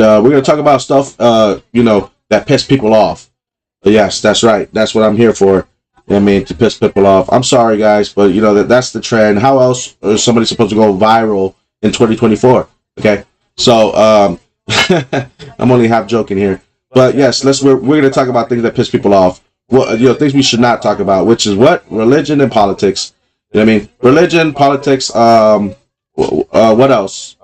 and we're gonna talk about stuff, that piss people off. Yes, that's right. That's what I'm here for. You know what I mean, to piss people off. I'm sorry, guys, but that's the trend. How else is somebody supposed to go viral in 2024? Okay, so I'm only half joking here, but yes, we're gonna talk about things that piss people off. Well, things we should not talk about, which is what? Religion and politics. You know what I mean? Religion, politics. What else?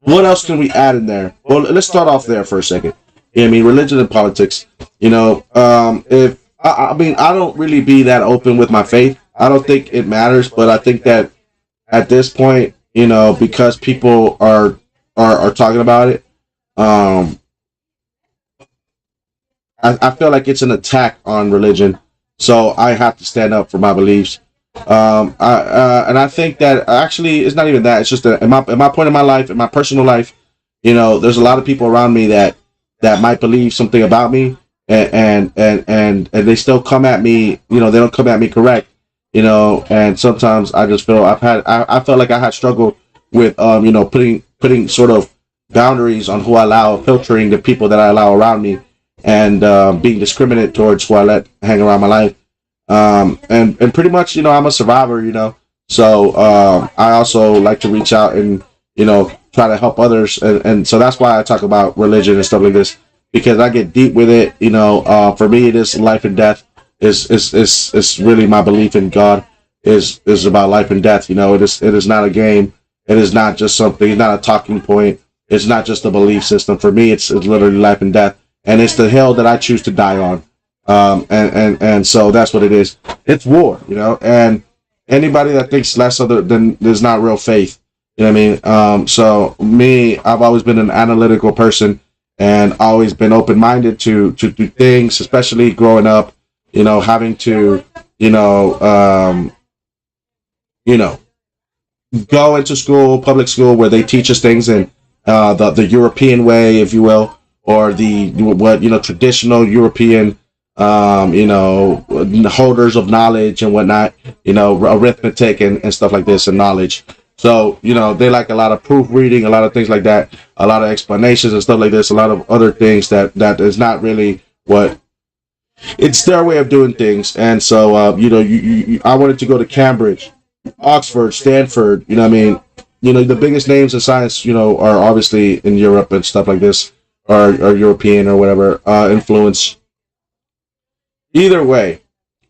What else can we add in there? Well, let's start off there for a second. You know what I mean? Religion and politics. If I mean, I don't really be that open with my faith. I don't think it matters, but I think that at this point, because people are talking about it, I feel like it's an attack on religion. So I have to stand up for my beliefs. I think that actually it's not even that. It's just that in my point in my life, in my personal life, there's a lot of people around me that might believe something about me, and they still come at me. They don't come at me correct. And sometimes I just feel I felt like I had struggled with putting sort of boundaries on who I allow, filtering the people that I allow around me, and being discriminate towards who I let hang around my life. And pretty much, I'm a survivor, so I also like to reach out and, try to help others. And so that's why I talk about religion and stuff like this, because I get deep with it. For me, it is life and death. It's really my belief in God is about life and death. It is not a game. It is not just something. It's not a talking point. It's not just a belief system. For me, it's literally life and death. And it's the hill that I choose to die on. And so that's what it is. It's war, and anybody that thinks less other than there's not real faith. You know what I mean? So me, I've always been an analytical person and always been open-minded to things, especially growing up, having to, go into school, public school, where they teach us things in the European way, if you will, or the traditional European holders of knowledge and whatnot, arithmetic and stuff like this and knowledge. So, they like a lot of proofreading, a lot of things like that, a lot of explanations and stuff like this, a lot of other things that is not really what it's their way of doing things. And so, I wanted to go to Cambridge, Oxford, Stanford, the biggest names in science, are obviously in Europe and stuff like this, or European or whatever, influence. Either way,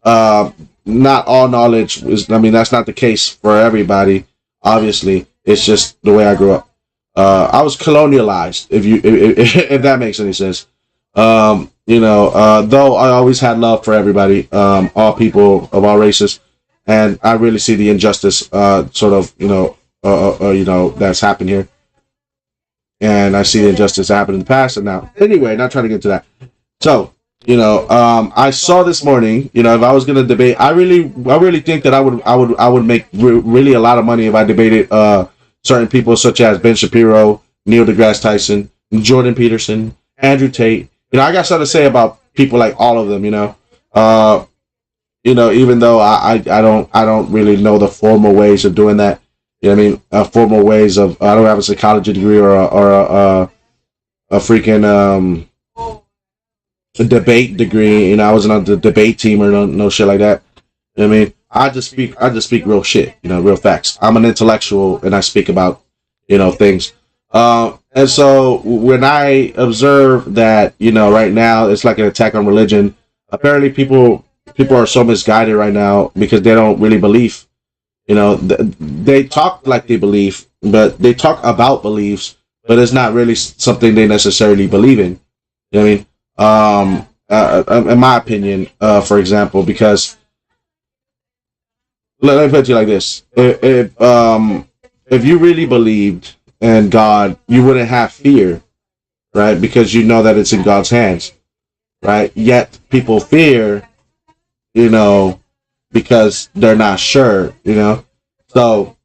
not all knowledge is, that's not the case for everybody. Obviously, it's just the way I grew up. I was colonialized, if that makes any sense. Though I always had love for everybody, all people of all races, and I really see the injustice, that's happened here. And I see the injustice happen in the past and now. Anyway, not trying to get into that. So, I saw this morning, if I was gonna debate, I really think that I would make really a lot of money if I debated certain people such as Ben Shapiro, Neil deGrasse Tyson, Jordan Peterson, Andrew Tate. I got something to say about people like all of them. Even though I don't really know the formal ways of doing that. Formal ways of, I don't have a psychology degree or a freaking a debate degree. I wasn't on the debate team or no shit like that. I just speak real shit, real facts. I'm an intellectual and I speak about, things. And so when I observe that, right now it's like an attack on religion, apparently people are so misguided right now because they don't really believe. They talk like they believe, but they talk about beliefs, but it's not really something they necessarily believe in. You know what I mean? In my opinion, for example, because let me put it to you like this: if you really believed in God, you wouldn't have fear, right? Because you know that it's in God's hands, right? Yet people fear, because they're not sure, So,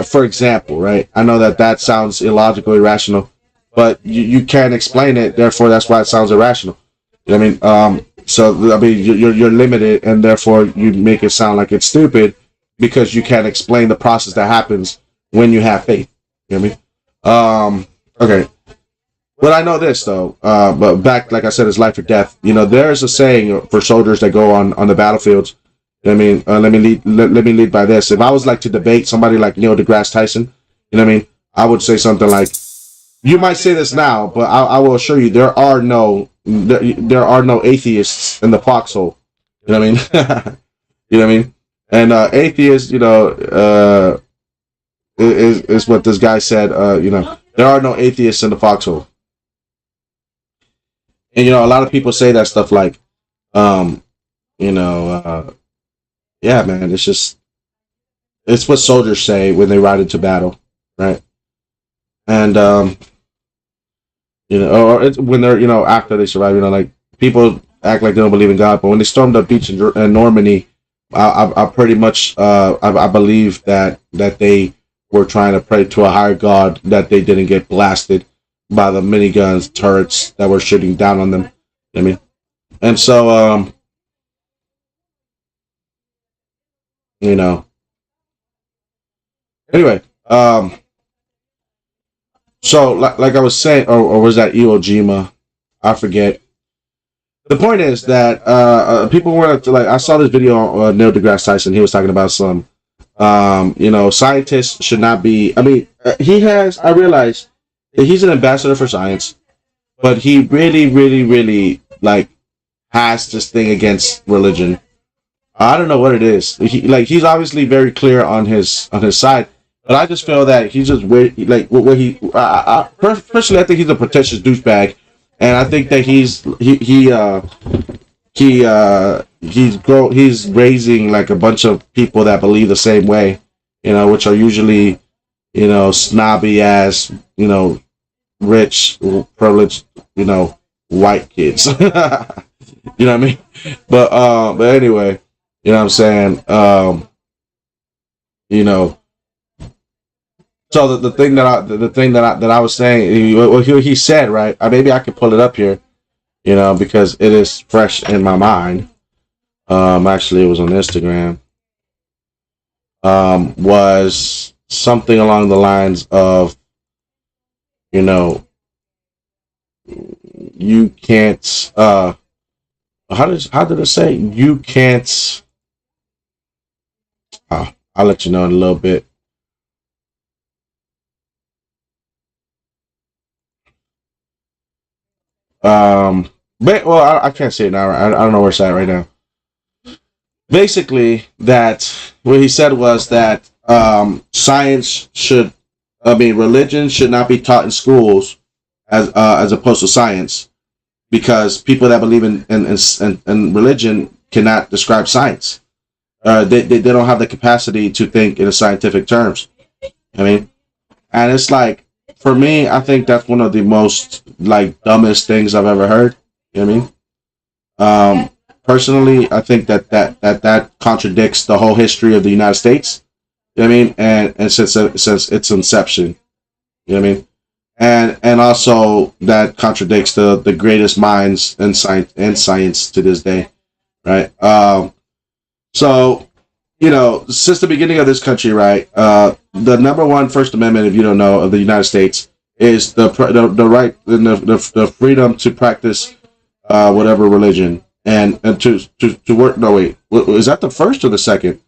for example, right? I know that sounds illogical, irrational, but you can't explain it. Therefore, that's why it sounds irrational. You know what I mean? You're limited, and therefore you make it sound like it's stupid because you can't explain the process that happens when you have faith. You know what I mean? Okay. But I know this though. But back, like I said, it's life or death. You know, there's a saying for soldiers that go on the battlefields. I mean, let me lead by this. If I was like to debate somebody like Neil deGrasse Tyson, you know what I mean, I would say something like, "You might say this now, but I will assure you there are no atheists in the foxhole." You know what I mean? You know what I mean? And atheist, is what this guy said. There are no atheists in the foxhole. And a lot of people say that stuff like, um, you know, yeah, man, it's what soldiers say when they ride into battle, right? And or it's when they're after they survive, like people act like they don't believe in God, but when they stormed the beach in Normandy, I pretty much I believe that they were trying to pray to a higher God that they didn't get blasted by the miniguns turrets that were shooting down on them. I mean, and so you know, anyway, so like I was saying, or was that Iwo Jima? I forget. The point is that people were like, I saw this video on Neil deGrasse Tyson. He was talking about some, scientists should not be. I mean, he has. I realize that he's an ambassador for science, but he really, really, really like has this thing against religion. I don't know what it is. He's obviously very clear on his side, but I just feel that he's just weird. Like what he, personally, I think he's a pretentious douchebag, and I think that he's raising like a bunch of people that believe the same way, which are usually snobby ass, rich, privileged, white kids. You know what I mean? But anyway, you know what I'm saying? You know, so the thing that I was saying, he said, right? Maybe I could pull it up here, because it is fresh in my mind. Actually, it was on Instagram. Was something along the lines of, you can't. How did it say? You can't. I'll let you know in a little bit. But well, I can't say it now. I don't know where it's at right now. Basically, that what he said was that science should, I mean, religion should not be taught in schools as opposed to science, because people that believe in religion cannot describe science. They don't have the capacity to think in scientific terms. I mean, and it's like, for me, I think that's one of the most like dumbest things I've ever heard. You know what I mean? Personally, I think that contradicts the whole history of the United States. You know what I mean? And since its inception, you know what I mean? And also that contradicts the greatest minds in science to this day, right? So, since the beginning of this country, right, the number one First Amendment, if you don't know, of the United States is the right and the freedom to practice whatever religion, and to work. No, wait, is that the first or the second?